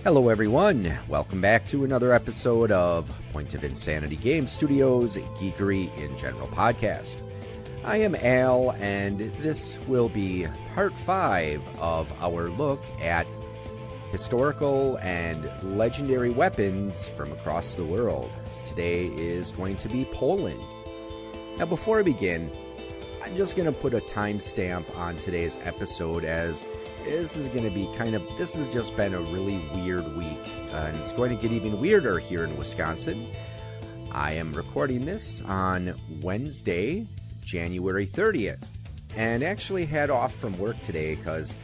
Hello everyone, welcome back to another episode of Point of Insanity Game Studios Geekery in General podcast. I am Al, and this will be part 5 of our look at historical and legendary weapons from across the world. Today is going to be Poland. Now before I begin, I'm just going to put a timestamp on today's episode, as this has just been a really weird week, and it's going to get even weirder here in Wisconsin. I am recording this on Wednesday, January 30th, and actually had off from work today because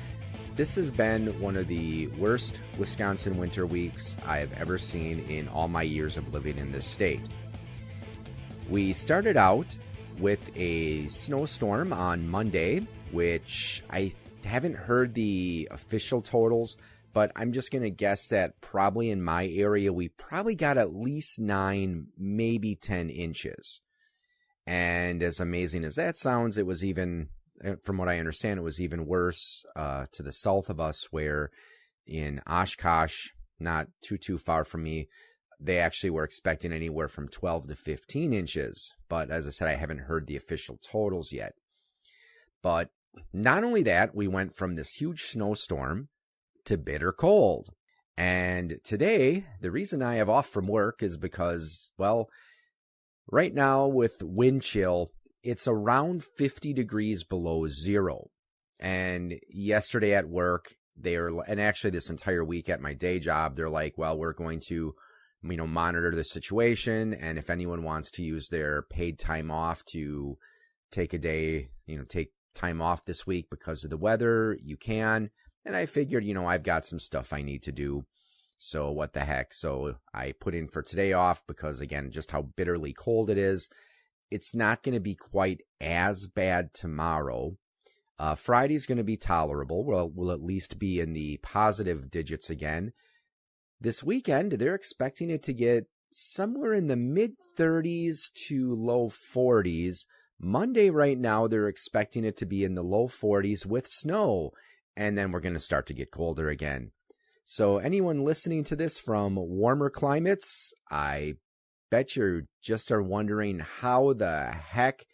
this has been one of the worst Wisconsin winter weeks I have ever seen in all my years of living in this state. We started out with a snowstorm on Monday, which I haven't heard the official totals, but I'm just going to guess that probably in my area, we probably got at least 9, maybe 10 inches. And as amazing as that sounds, it was even, from what I understand, it was even worse to the south of us, where in Oshkosh, not too far from me, they actually were expecting anywhere from 12 to 15 inches. But as I said, I haven't heard the official totals yet. But not only that, we went from this huge snowstorm to bitter cold. And today, the reason I have off from work is because, well, right now with wind chill, it's around 50 degrees below zero. And yesterday at work, and actually this entire week at my day job, they're like, well, we're going to, monitor the situation. And if anyone wants to use their paid time off to take a day, take time off this week because of the weather, you can. And I figured, I've got some stuff I need to do, so what the heck. So I put in for today off because, again, just how bitterly cold it is. It's not going to be quite as bad tomorrow. Friday's going to be tolerable. We'll at least be in the positive digits again. This weekend, they're expecting it to get somewhere in the mid-30s to low 40s. Monday right now, they're expecting it to be in the low 40s with snow, and then we're going to start to get colder again. So anyone listening to this from warmer climates, I bet you just are wondering, how the heck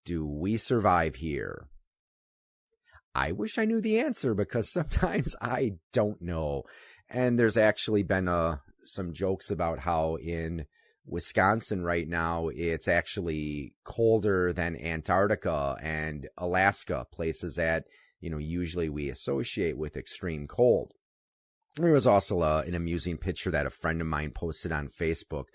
do we survive here? I wish I knew the answer, because sometimes I don't know. And there's actually been some jokes about how in Wisconsin right now, it's actually colder than Antarctica and Alaska, places that, usually we associate with extreme cold. There was also an amusing picture that a friend of mine posted on Facebook.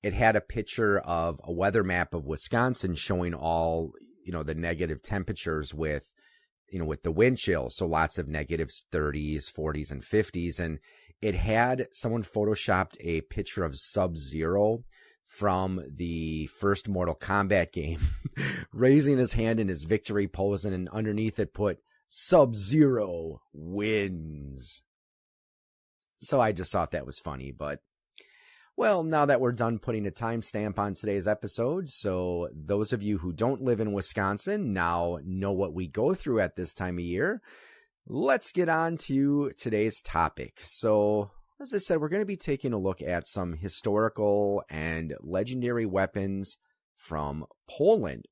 It had a picture of a weather map of Wisconsin showing all, the negative temperatures with the wind chill. So lots of negatives, 30s, 40s, and 50s. And it had someone photoshopped a picture of Sub-Zero from the first Mortal Kombat game, raising his hand in his victory pose, and underneath it put, Sub-Zero wins. So I just thought that was funny, but, well, now that we're done putting a timestamp on today's episode, so those of you who don't live in Wisconsin now know what we go through at this time of year, let's get on to today's topic. So, as I said, we're going to be taking a look at some historical and legendary weapons from Poland.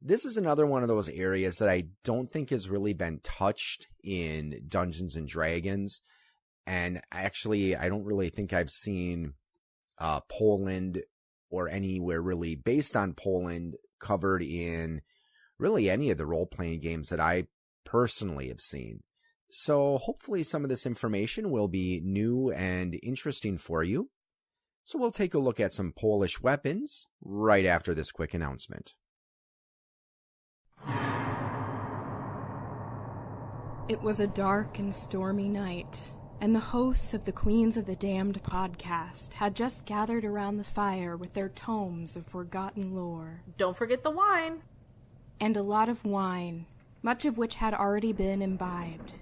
This is another one of those areas that I don't think has really been touched in Dungeons and Dragons. And actually, I don't really think I've seen Poland or anywhere really based on Poland covered in really any of the role-playing games that I personally have seen. So hopefully some of this information will be new and interesting for you. So we'll take a look at some Polish weapons right after this quick announcement. It was a dark and stormy night, and the hosts of the Queens of the Damned podcast had just gathered around the fire with their tomes of forgotten lore. Don't forget the wine. And a lot of wine, much of which had already been imbibed.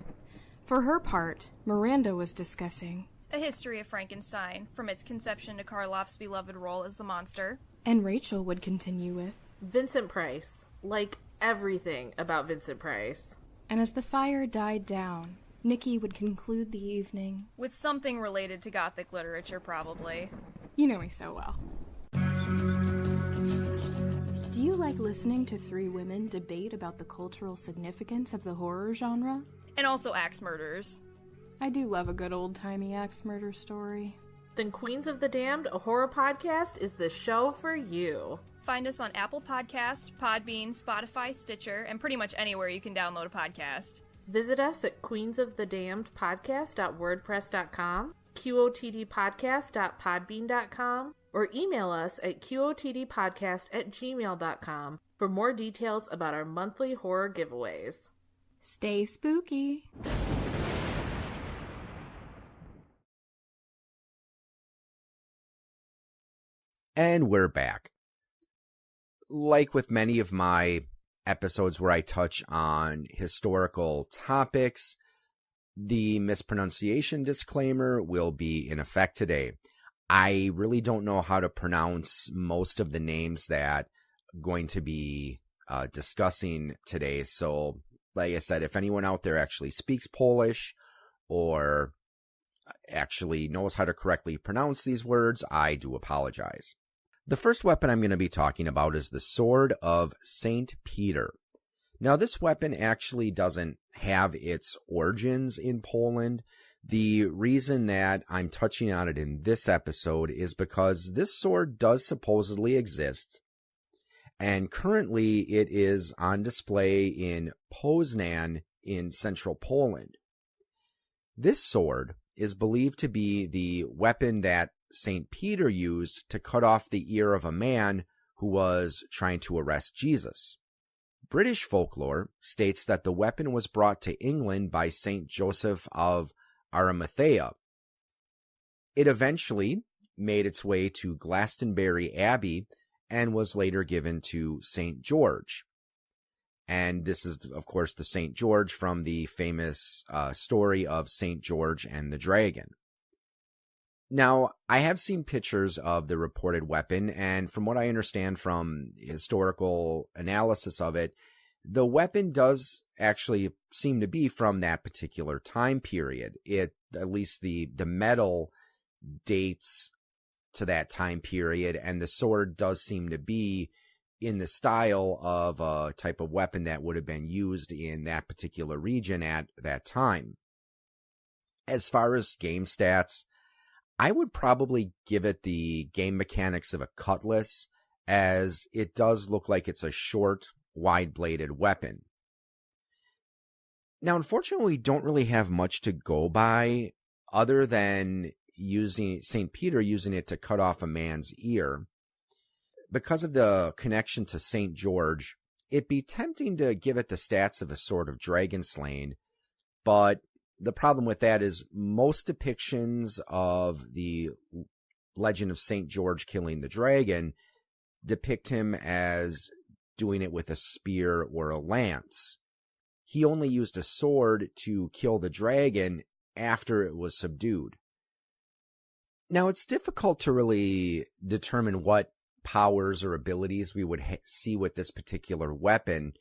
For her part, Miranda was discussing A history of Frankenstein, from its conception to Karloff's beloved role as the monster. And Rachel would continue with Vincent Price. Like everything about Vincent Price. And as the fire died down, Nikki would conclude the evening. With something related to Gothic literature, probably. You know me so well. Do you like listening to three women debate about the cultural significance of the horror genre? And also axe murders. I do love a good old-timey axe murder story. Then Queens of the Damned, a horror podcast, is the show for you. Find us on Apple Podcast, Podbean, Spotify, Stitcher, and pretty much anywhere you can download a podcast. Visit us at queensofthedamnedpodcast.wordpress.com, qotdpodcast.podbean.com, or email us at qotdpodcast@gmail.com for more details about our monthly horror giveaways. Stay spooky. And we're back. Like with many of my episodes where I touch on historical topics, the mispronunciation disclaimer will be in effect today. I really don't know how to pronounce most of the names that I'm going to be discussing today. So, like I said, if anyone out there actually speaks Polish or actually knows how to correctly pronounce these words, I do apologize. The first weapon I'm going to be talking about is the Sword of St. Peter. Now, this weapon actually doesn't have its origins in Poland. The reason that I'm touching on it in this episode is because this sword does supposedly exist, and currently it is on display in Poznan in central Poland. This sword is believed to be the weapon that St. Peter used to cut off the ear of a man who was trying to arrest Jesus. British folklore states that the weapon was brought to England by St. Joseph of Arimathea. It eventually made its way to Glastonbury Abbey and was later given to St. George. And this is, of course, the St. George from the famous story of St. George and the Dragon. Now, I have seen pictures of the reported weapon, and from what I understand from historical analysis of it, the weapon does actually seem to be from that particular time period. At least the metal dates to that time period, and the sword does seem to be in the style of a type of weapon that would have been used in that particular region at that time. As far as game stats, I would probably give it the game mechanics of a cutlass, as it does look like it's a short, wide-bladed weapon. Now, unfortunately, we don't really have much to go by other than using St. Peter using it to cut off a man's ear. Because of the connection to St. George, it'd be tempting to give it the stats of a sword of dragon slaying, but the problem with that is most depictions of the legend of St. George killing the dragon depict him as doing it with a spear or a lance. He only used a sword to kill the dragon after it was subdued. Now, it's difficult to really determine what powers or abilities we would see with this particular weapon.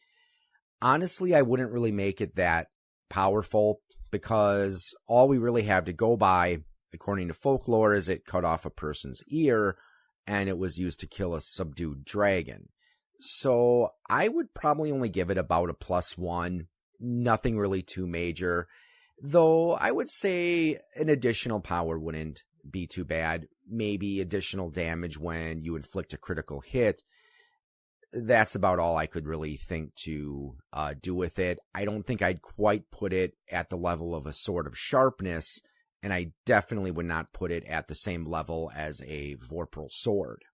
Honestly, I wouldn't really make it that powerful, because all we really have to go by, according to folklore, is it cut off a person's ear, and it was used to kill a subdued dragon. So I would probably only give it about a +1, nothing really too major, though I would say an additional power wouldn't be too bad. Maybe additional damage when you inflict a critical hit. That's about all I could really think to do with it. I don't think I'd quite put it at the level of a sword of sharpness, and I definitely would not put it at the same level as a Vorpal sword.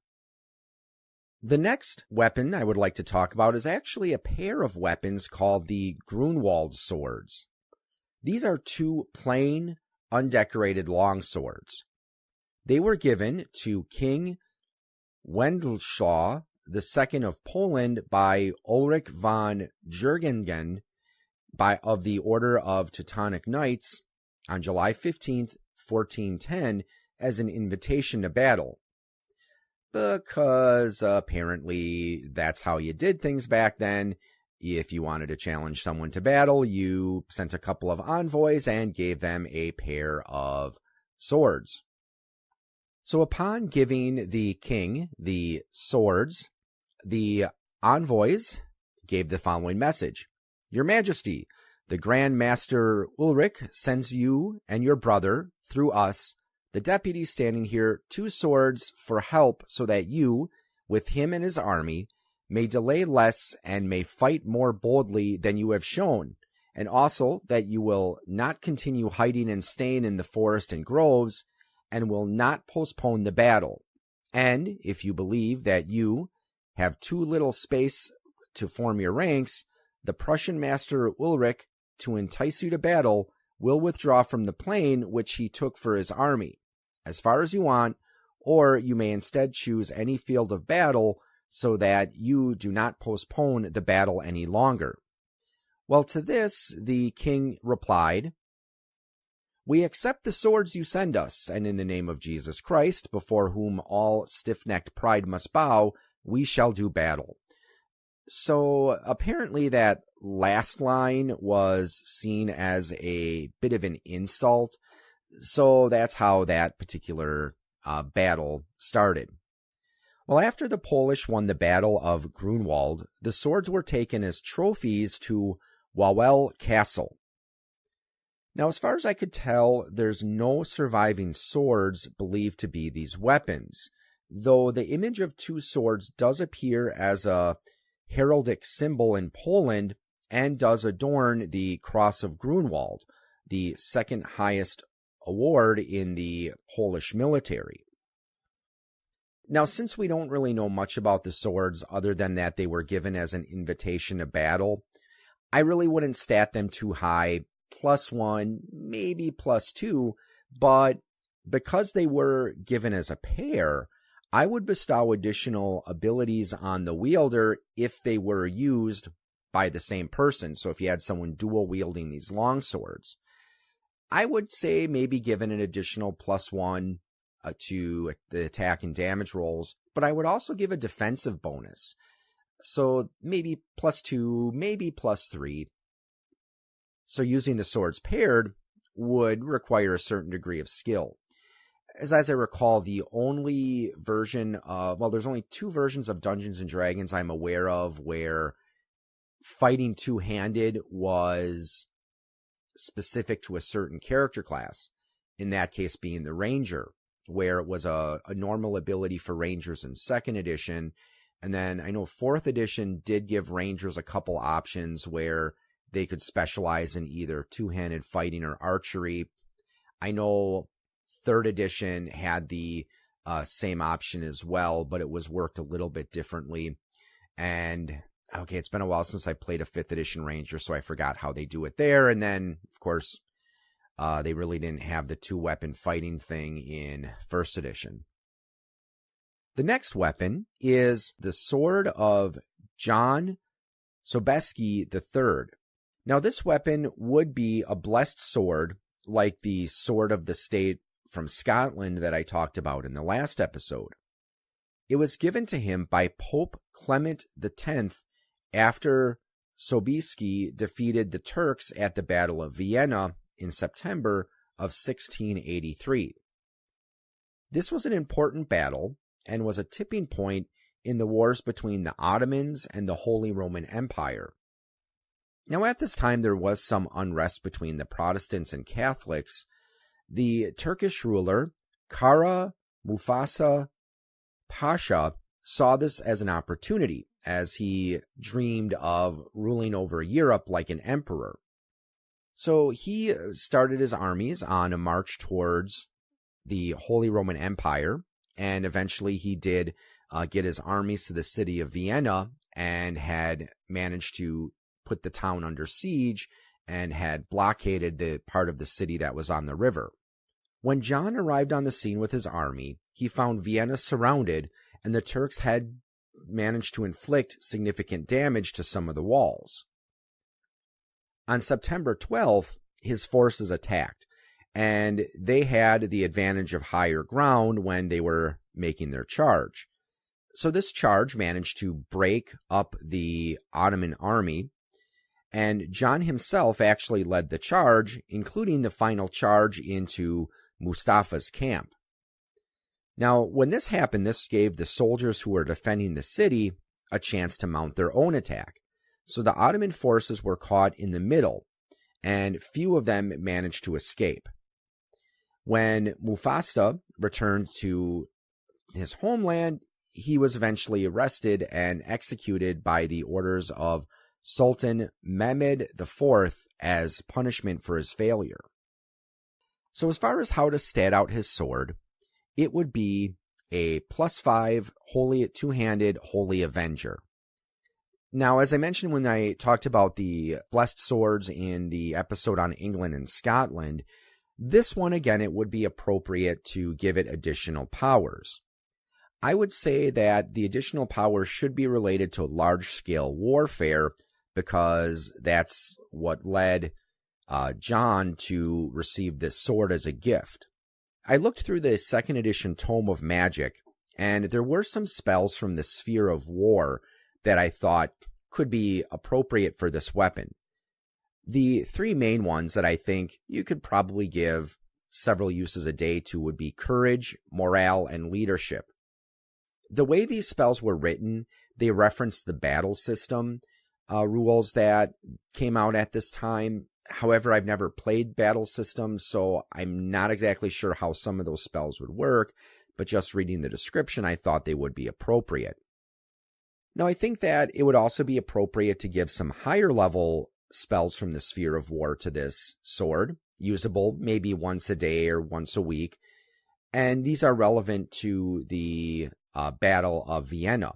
The next weapon I would like to talk about is actually a pair of weapons called the Grunwald swords. These are two plain, undecorated longswords. They were given to King Wendelslaw II of Poland by Ulrich von Jürgen of the Order of Teutonic Knights on July 15th, 1410, as an invitation to battle. Because apparently that's how you did things back then, if you wanted to challenge someone to battle, you sent a couple of envoys and gave them a pair of swords. So upon giving the king the swords, the envoys gave the following message. Your Majesty, the Grand Master Ulrich sends you and your brother, through us, the deputy standing here, 2 swords for help so that you, with him and his army, may delay less and may fight more boldly than you have shown, and also that you will not continue hiding and staying in the forest and groves, and will not postpone the battle. And if you believe that you have too little space to form your ranks, the Prussian master Ulrich, to entice you to battle, will withdraw from the plain which he took for his army, as far as you want, or you may instead choose any field of battle, so that you do not postpone the battle any longer. Well, to this the king replied, We accept the swords you send us, and in the name of Jesus Christ, before whom all stiff-necked pride must bow, we shall do battle. So apparently that last line was seen as a bit of an insult, so that's how that particular battle started. Well, after the Polish won the Battle of Grunwald, the swords were taken as trophies to Wawel Castle. Now, as far as I could tell, there's no surviving swords believed to be these weapons, though the image of 2 swords does appear as a heraldic symbol in Poland and does adorn the Cross of Grunwald, the second highest award in the Polish military. Now, since we don't really know much about the swords other than that they were given as an invitation to battle, I really wouldn't stat them too high, +1, maybe +2, but because they were given as a pair, I would bestow additional abilities on the wielder if they were used by the same person. So if you had someone dual wielding these long swords, I would say maybe given an additional +1 to the attack and damage rolls, but I would also give a defensive bonus. So maybe +2, maybe +3. So using the swords paired would require a certain degree of skill. As I recall, the only version of, well, there's only 2 versions of Dungeons & Dragons I'm aware of where fighting two-handed was specific to a certain character class, in that case being the Ranger, where it was a normal ability for Rangers in 2nd edition, and then I know 4th edition did give Rangers a couple options where they could specialize in either two-handed fighting or archery. I know 3rd edition had the same option as well, but it was worked a little bit differently. And okay, it's been a while since I played a 5th edition Ranger, so I forgot how they do it there. And then, of course, they really didn't have the 2-weapon fighting thing in 1st edition. The next weapon is the Sword of John Sobieski III. Now, this weapon would be a blessed sword, like the Sword of the State from Scotland that I talked about in the last episode. It was given to him by Pope Clement X after Sobieski defeated the Turks at the Battle of Vienna in September of 1683. This was an important battle and was a tipping point in the wars between the Ottomans and the Holy Roman Empire. Now, at this time, there was some unrest between the Protestants and Catholics. The Turkish ruler, Kara Mufasa Pasha, saw this as an opportunity, as he dreamed of ruling over Europe like an emperor. So he started his armies on a march towards the Holy Roman Empire, and eventually he did get his armies to the city of Vienna and had managed to put the town under siege and had blockaded the part of the city that was on the river. When John arrived on the scene with his army, he found Vienna surrounded, and the Turks had managed to inflict significant damage to some of the walls. On September 12th, his forces attacked, and they had the advantage of higher ground when they were making their charge. So this charge managed to break up the Ottoman army, and John himself actually led the charge, including the final charge into Mustafa's camp. Now, when this happened, this gave the soldiers who were defending the city a chance to mount their own attack. So the Ottoman forces were caught in the middle, and few of them managed to escape. When Mufasa returned to his homeland, he was eventually arrested and executed by the orders of Sultan Mehmed IV as punishment for his failure. So as far as how to stat out his sword, it would be a +5 holy two-handed holy avenger. Now, as I mentioned when I talked about the blessed swords in the episode on England and Scotland, this one, again, it would be appropriate to give it additional powers. I would say that the additional powers should be related to large-scale warfare because that's what led John to receive this sword as a gift. I looked through the 2nd edition Tome of Magic, and there were some spells from the Sphere of War that I thought could be appropriate for this weapon. The 3 main ones that I think you could probably give several uses a day to would be Courage, Morale, and Leadership. The way these spells were written, they referenced the battle system rules that came out at this time. However, I've never played battle systems, so I'm not exactly sure how some of those spells would work, but just reading the description, I thought they would be appropriate. Now, I think that it would also be appropriate to give some higher level spells from the Sphere of War to this sword, usable maybe once a day or once a week, and these are relevant to the Battle of Vienna.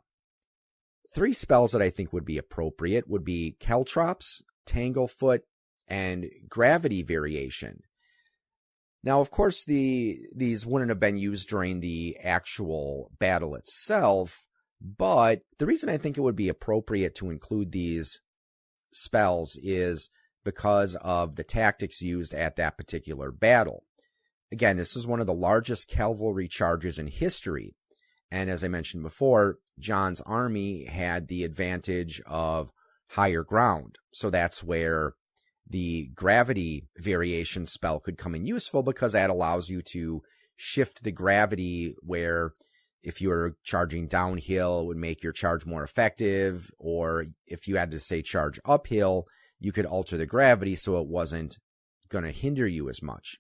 3 spells that I think would be appropriate would be Caltrops, Tanglefoot, and Gravity Variation. Now, of course, these wouldn't have been used during the actual battle itself, but the reason I think it would be appropriate to include these spells is because of the tactics used at that particular battle. Again, this is one of the largest cavalry charges in history, and as I mentioned before, John's army had the advantage of higher ground, so that's where the Gravity Variation spell could come in useful because that allows you to shift the gravity where if you were charging downhill, it would make your charge more effective, or if you had to, say, charge uphill, you could alter the gravity so it wasn't going to hinder you as much.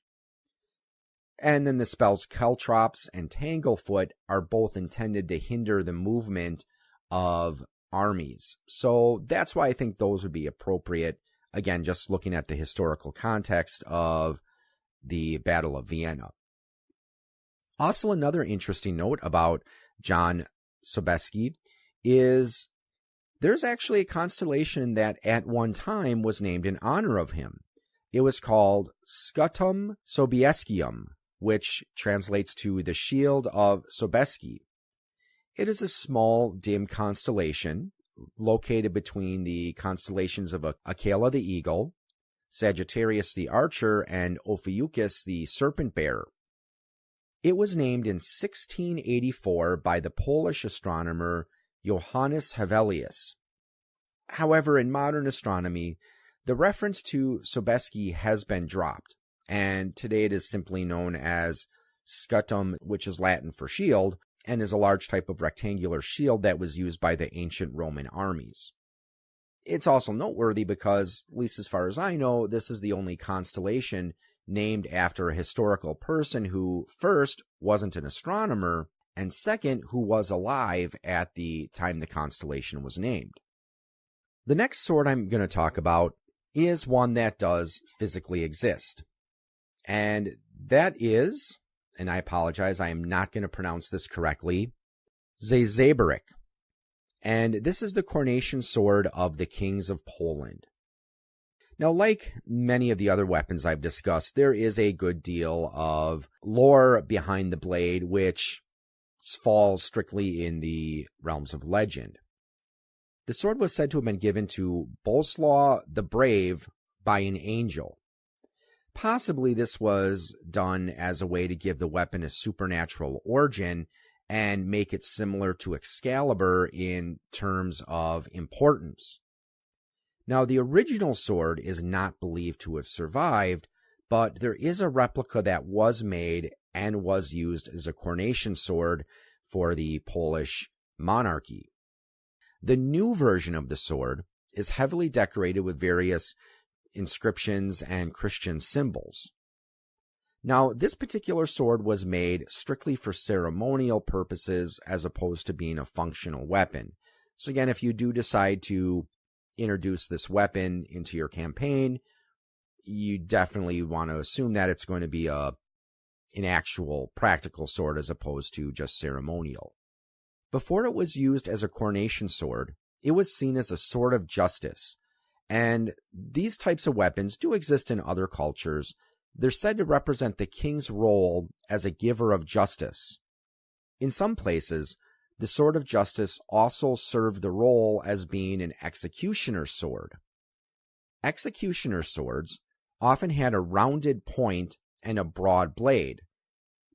And then the spells Caltrops and Tanglefoot are both intended to hinder the movement of armies. So that's why I think those would be appropriate. Again, just looking at the historical context of the Battle of Vienna. Also, another interesting note about John Sobieski is there's actually a constellation that at one time was named in honor of him. It was called Scutum Sobiescium, which translates to the Shield of Sobieski. It is a small, dim constellation located between the constellations of Acela the Eagle, Sagittarius the Archer, and Ophiuchus the Serpent Bearer. It was named in 1684 by the Polish astronomer Johannes Hevelius. However, in modern astronomy, the reference to Sobieski has been dropped, and today it is simply known as scutum, which is Latin for shield, and is a large type of rectangular shield that was used by the ancient Roman armies. It's also noteworthy because, at least as far as I know, this is the only constellation named after a historical person who, first, wasn't an astronomer, and second, who was alive at the time the constellation was named. The next sword I'm going to talk about is one that does physically exist. And that is, and I apologize, I am not going to pronounce this correctly, Zezeberek. And this is the coronation sword of the kings of Poland. Now, like many of the other weapons I've discussed, there is a good deal of lore behind the blade, which falls strictly in the realms of legend. The sword was said to have been given to Boleslaw the Brave by an angel. Possibly this was done as a way to give the weapon a supernatural origin, and make it similar to Excalibur in terms of importance. Now, the original sword is not believed to have survived, but there is a replica that was made and was used as a coronation sword for the Polish monarchy. The new version of the sword is heavily decorated with various inscriptions and Christian symbols. Now, this particular sword was made strictly for ceremonial purposes as opposed to being a functional weapon. So again, if you do decide to introduce this weapon into your campaign, you definitely want to assume that it's going to be an actual practical sword as opposed to just ceremonial. Before it was used as a coronation sword, it was seen as a sword of justice, and these types of weapons do exist in other cultures. They're said to represent the king's role as a giver of justice. In some places, the sword of justice also served the role as being an executioner's sword. Executioner swords often had a rounded point and a broad blade.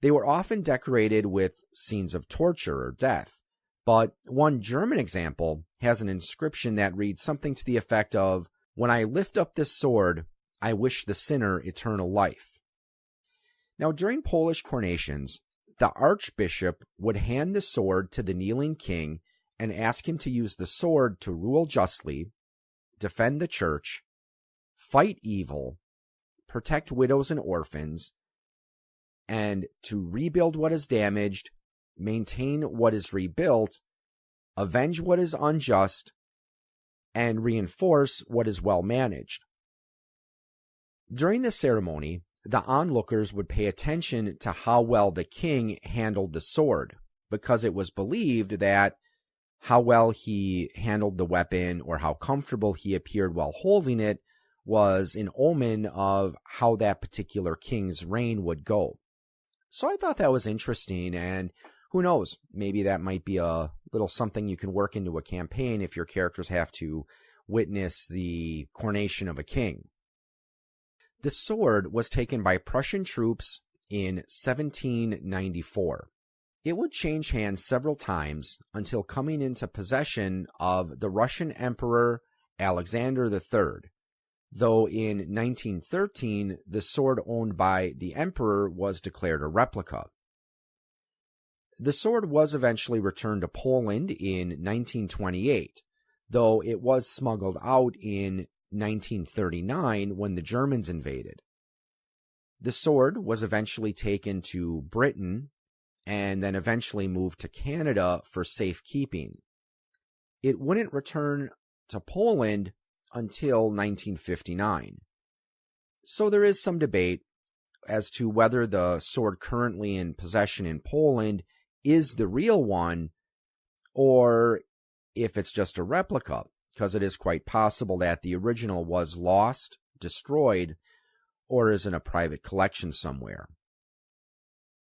They were often decorated with scenes of torture or death, but one German example has an inscription that reads something to the effect of, "When I lift up this sword, I wish the sinner eternal life." Now, during Polish coronations, the archbishop would hand the sword to the kneeling king and ask him to use the sword to rule justly, defend the church, fight evil, protect widows and orphans, and to rebuild what is damaged, maintain what is rebuilt, avenge what is unjust, and reinforce what is well managed. During the ceremony, the onlookers would pay attention to how well the king handled the sword, because it was believed that how well he handled the weapon or how comfortable he appeared while holding it was an omen of how that particular king's reign would go. So I thought that was interesting, and who knows, maybe that might be a little something you can work into a campaign if your characters have to witness the coronation of a king. The sword was taken by Prussian troops in 1794. It would change hands several times until coming into possession of the Russian Emperor Alexander III, though in 1913 the sword owned by the emperor was declared a replica. The sword was eventually returned to Poland in 1928, though it was smuggled out in 1939 when the Germans invaded. The sword was eventually taken to Britain and then eventually moved to Canada for safekeeping. It wouldn't return to Poland until 1959. So there is some debate as to whether the sword currently in possession in Poland is the real one or if it's just a replica, because it is quite possible that the original was lost, destroyed, or is in a private collection somewhere.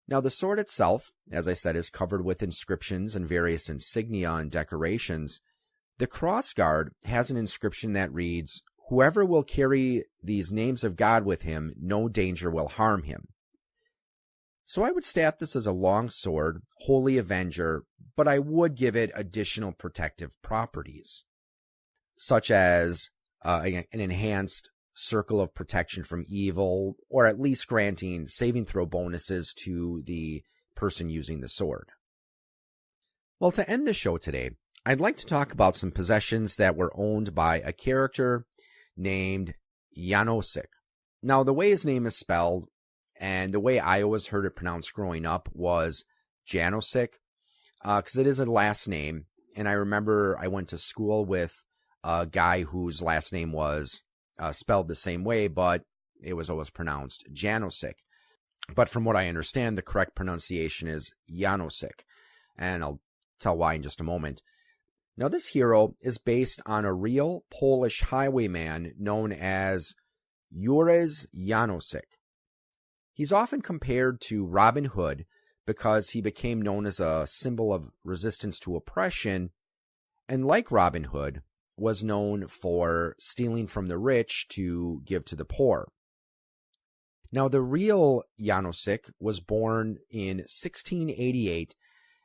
Now, the sword itself, as I said, is covered with inscriptions and various insignia and decorations. The crossguard has an inscription that reads, "Whoever will carry these names of God with him, no danger will harm him." So I would stat this as a long sword, Holy Avenger, but I would give it additional protective properties, such as an enhanced circle of protection from evil, or at least granting saving throw bonuses to the person using the sword. Well, to end the show today, I'd like to talk about some possessions that were owned by a character named Janosik. Now, the way his name is spelled, and the way I always heard it pronounced growing up, was Janosik, because it is a last name, and I remember I went to school with a guy whose last name was spelled the same way, but it was always pronounced Janosik. But from what I understand, the correct pronunciation is Janosik, and I'll tell why in just a moment. Now, this hero is based on a real Polish highwayman known as Juris Janosik. He's often compared to Robin Hood because he became known as a symbol of resistance to oppression, and like Robin Hood, was known for stealing from the rich to give to the poor. Now, the real Janosik was born in 1688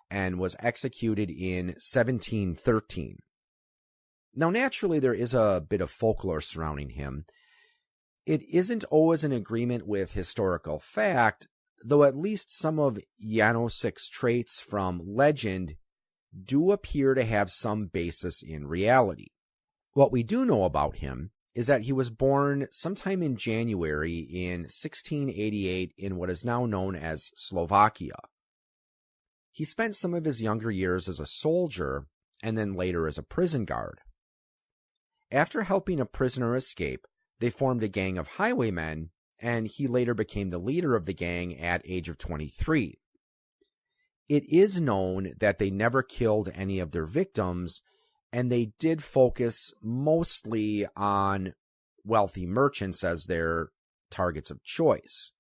and was executed in 1713. Now, naturally, there is a bit of folklore surrounding him. It isn't always in agreement with historical fact, though at least some of Janosik's traits from legend do appear to have some basis in reality. What we do know about him is that he was born sometime in January in 1688 in what is now known as Slovakia. He spent some of his younger years as a soldier and then later as a prison guard. After helping a prisoner escape, they formed a gang of highwaymen, and he later became the leader of the gang at age of 23. It is known that they never killed any of their victims, and they did focus mostly on wealthy merchants as their targets of choice.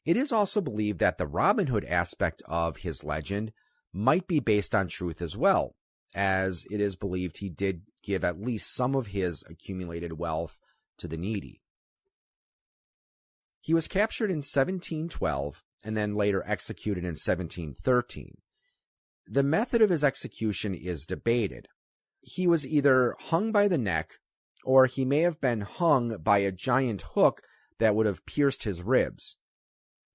It is also believed that the Robin Hood aspect of his legend might be based on truth as well, as it is believed he did give at least some of his accumulated wealth to the needy. He was captured in 1712 and then later executed in 1713. The method of his execution is debated. He was either hung by the neck, or he may have been hung by a giant hook that would have pierced his ribs.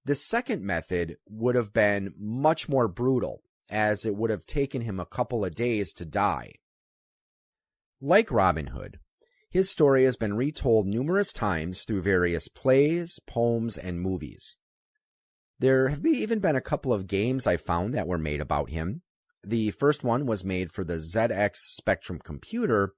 The second method would have been much more brutal, as it would have taken him a couple of days to die. Like Robin Hood, his story has been retold numerous times through various plays, poems, and movies. There have even been a couple of games I found that were made about him. The first one was made for the ZX Spectrum computer,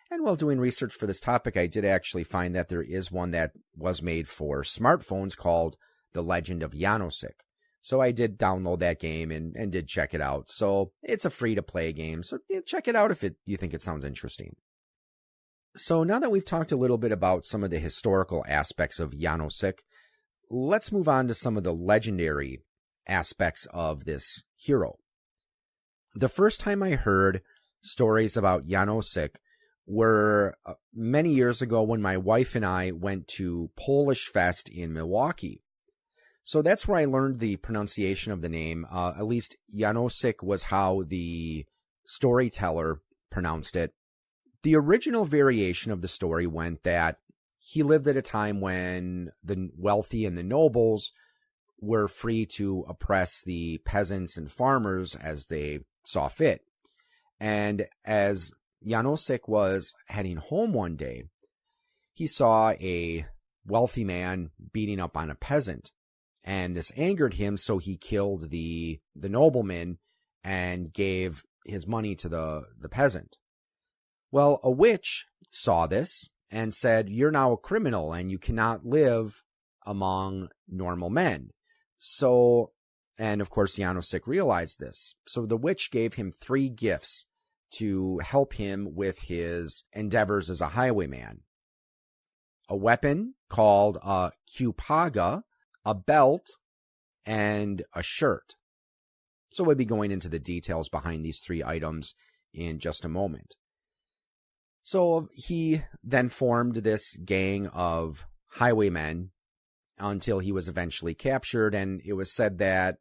and while doing research for this topic, I did actually find that there is one that was made for smartphones called The Legend of Janosik. So I did download that game and did check it out. So it's a free-to-play game, so check it out if you think it sounds interesting. So now that we've talked a little bit about some of the historical aspects of Janosik, let's move on to some of the legendary aspects of this hero. The first time I heard stories about Janosik were many years ago when my wife and I went to Polish Fest in Milwaukee. So that's where I learned the pronunciation of the name. At least Janosik was how the storyteller pronounced it. The original variation of the story went that he lived at a time when the wealthy and the nobles were free to oppress the peasants and farmers as they saw fit. And as Janosik was heading home one day, he saw a wealthy man beating up on a peasant. And this angered him, so he killed the nobleman and gave his money to the peasant. Well, a witch saw this and said, "You're now a criminal and you cannot live among normal men." So, and of course, Janosik realized this. So the witch gave him 3 gifts to help him with his endeavors as a highwayman. A weapon called a kupaga, a belt, and a shirt. So we'll be going into the details behind these 3 items in just a moment. So he then formed this gang of highwaymen until he was eventually captured, and it was said that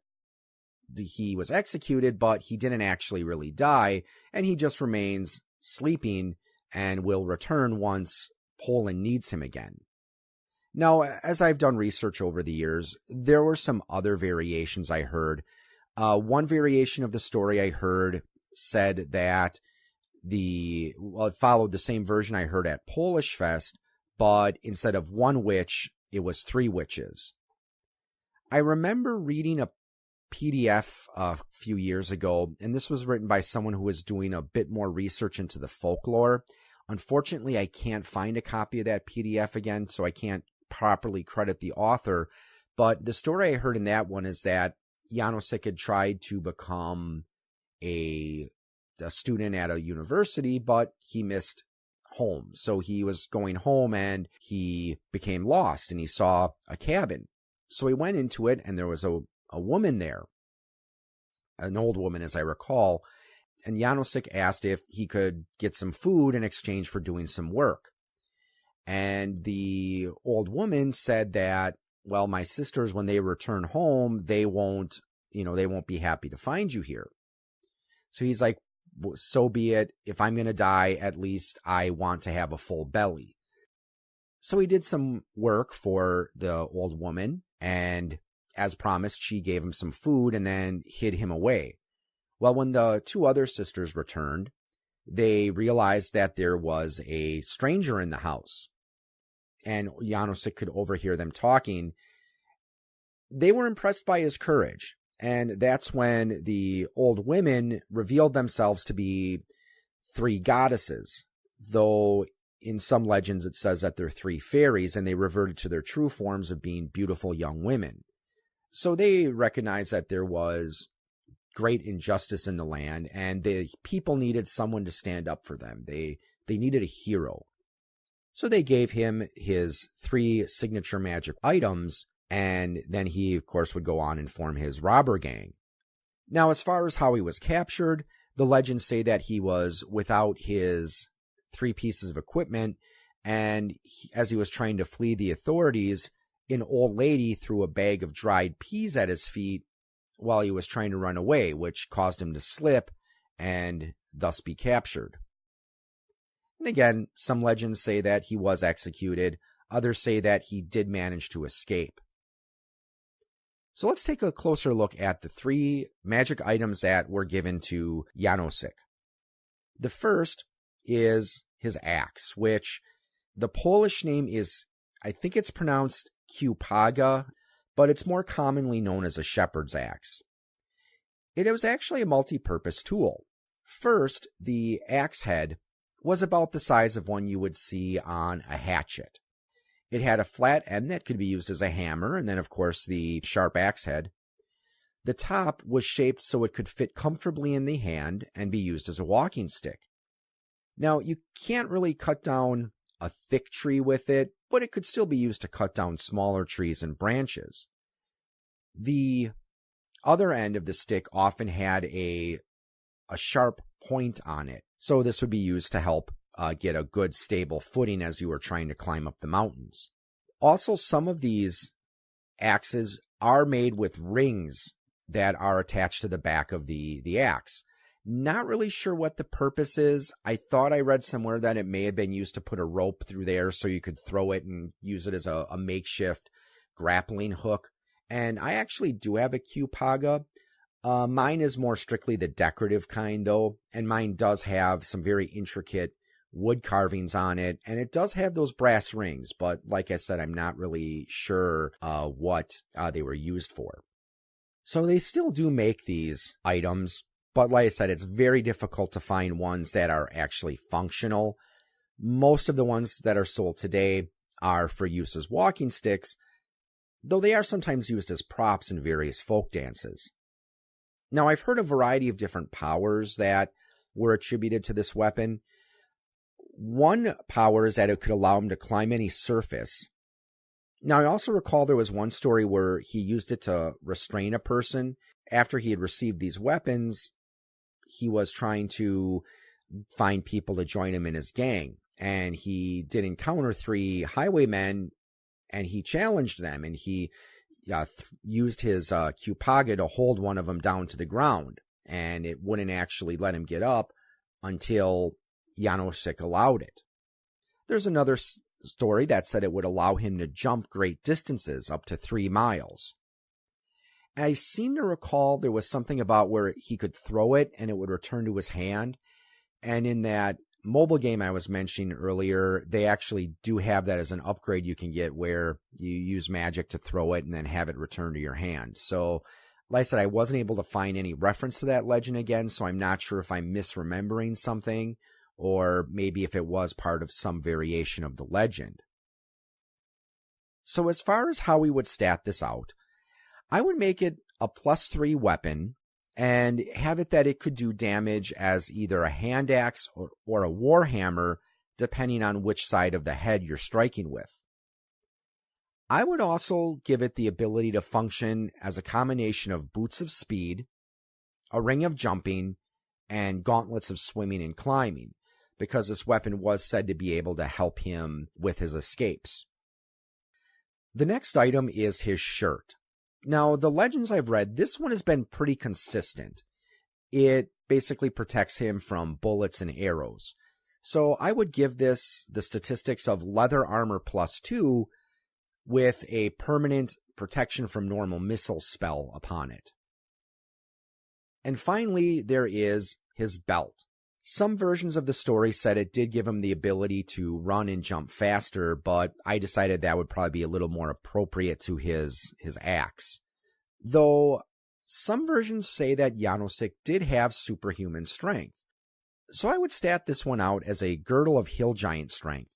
he was executed, but he didn't actually really die, and he just remains sleeping and will return once Poland needs him again. Now, as I've done research over the years, there were some other variations I heard. One variation of the story I heard said that it followed the same version I heard at Polish Fest, but instead of 1 witch, it was 3 witches. I remember reading a PDF a few years ago, and this was written by someone who was doing a bit more research into the folklore. Unfortunately, I can't find a copy of that PDF again, so I can't properly credit the author. But the story I heard in that one is that Janosik had tried to become a student at a university, but he missed home. So he was going home and he became lost and he saw a cabin. So he went into it and there was a woman there, an old woman as I recall, and Janosik asked if he could get some food in exchange for doing some work. And the old woman said that, well, my sisters, when they return home, they won't they won't be happy to find you here. So he's like, so be it. If I'm going to die, at least I want to have a full belly. So he did some work for the old woman, and as promised, she gave him some food and then hid him away. Well, when the two other sisters returned, they realized that there was a stranger in the house, and Janosik could overhear them talking. They were impressed by his courage, and that's when the old women revealed themselves to be 3 goddesses, though in some legends it says that they're 3 fairies, and they reverted to their true forms of being beautiful young women. So they recognized that there was great injustice in the land, and the people needed someone to stand up for them. They needed a hero. So they gave him his 3 signature magic items, and then he, of course, would go on and form his robber gang. Now, as far as how he was captured, the legends say that he was without his 3 pieces of equipment, and as he was trying to flee the authorities, an old lady threw a bag of dried peas at his feet while he was trying to run away, which caused him to slip and thus be captured. And again, some legends say that he was executed. Others say that he did manage to escape. So let's take a closer look at the 3 magic items that were given to Janosik. The first is his axe, which the Polish name is, I think it's pronounced Kiełpaga, but it's more commonly known as a shepherd's axe. It was actually a multi-purpose tool. First, the axe head was about the size of one you would see on a hatchet. It had a flat end that could be used as a hammer, and then, of course, the sharp axe head. The top was shaped so it could fit comfortably in the hand and be used as a walking stick. Now, you can't really cut down a thick tree with it, but it could still be used to cut down smaller trees and branches. The other end of the stick often had a sharp point on it, so this would be used to help get a good stable footing as you were trying to climb up the mountains. Also, some of these axes are made with rings that are attached to the back of the axe. Not really sure what the purpose is. I thought I read somewhere that it may have been used to put a rope through there so you could throw it and use it as a makeshift grappling hook. And I actually do have a Kiełpaga. Mine is more strictly the decorative kind, though, and mine does have some very intricate wood carvings on it, and it does have those brass rings, but like I said, I'm not really sure what they were used for. So they still do make these items, but like I said, it's very difficult to find ones that are actually functional. Most of the ones that are sold today are for use as walking sticks, though they are sometimes used as props in various folk dances. Now, I've heard a variety of different powers that were attributed to this weapon. One power is that it could allow him to climb any surface. Now, I also recall there was one story where he used it to restrain a person. After he had received these weapons, he was trying to find people to join him in his gang. And he did encounter 3 highwaymen, and he challenged them, and he used his Kiełpaga to hold one of them down to the ground. And it wouldn't actually let him get up until Janosik allowed it. There's another story that said it would allow him to jump great distances, up to 3 miles. I seem to recall there was something about where he could throw it and it would return to his hand. And in that mobile game I was mentioning earlier, they actually do have that as an upgrade you can get where you use magic to throw it and then have it return to your hand. So, like I said, I wasn't able to find any reference to that legend again, so I'm not sure if I'm misremembering something or maybe if it was part of some variation of the legend. So as far as how we would stat this out, I would make it a +3 weapon and have it that it could do damage as either a hand axe or a warhammer, depending on which side of the head you're striking with. I would also give it the ability to function as a combination of boots of speed, a ring of jumping, and gauntlets of swimming and climbing, because this weapon was said to be able to help him with his escapes. The next item is his shirt. Now, the legends I've read, this one has been pretty consistent. It basically protects him from bullets and arrows. So I would give this the statistics of leather armor +2 with a permanent protection from normal missile spell upon it. And finally, there is his belt. Some versions of the story said it did give him the ability to run and jump faster, but I decided that would probably be a little more appropriate to his axe. Though some versions say that Janosik did have superhuman strength. So I would stat this one out as a girdle of hill giant strength.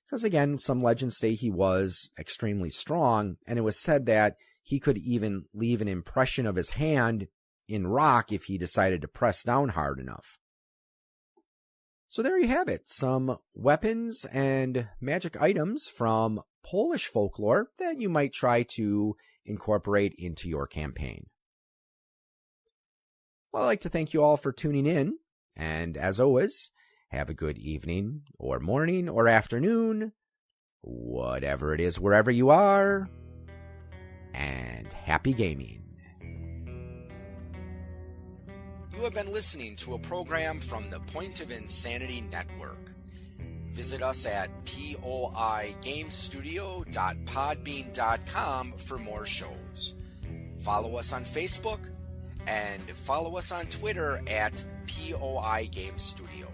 Because again, some legends say he was extremely strong, and it was said that he could even leave an impression of his hand in rock if he decided to press down hard enough. So there you have it, some weapons and magic items from Polish folklore that you might try to incorporate into your campaign. Well, I'd like to thank you all for tuning in, and as always, have a good evening, or morning, or afternoon, whatever it is, wherever you are, and happy gaming. You have been listening to a program from the Point of Insanity Network. Visit us at poigamestudio.podbean.com for more shows. Follow us on Facebook and follow us on Twitter at POI Game Studio.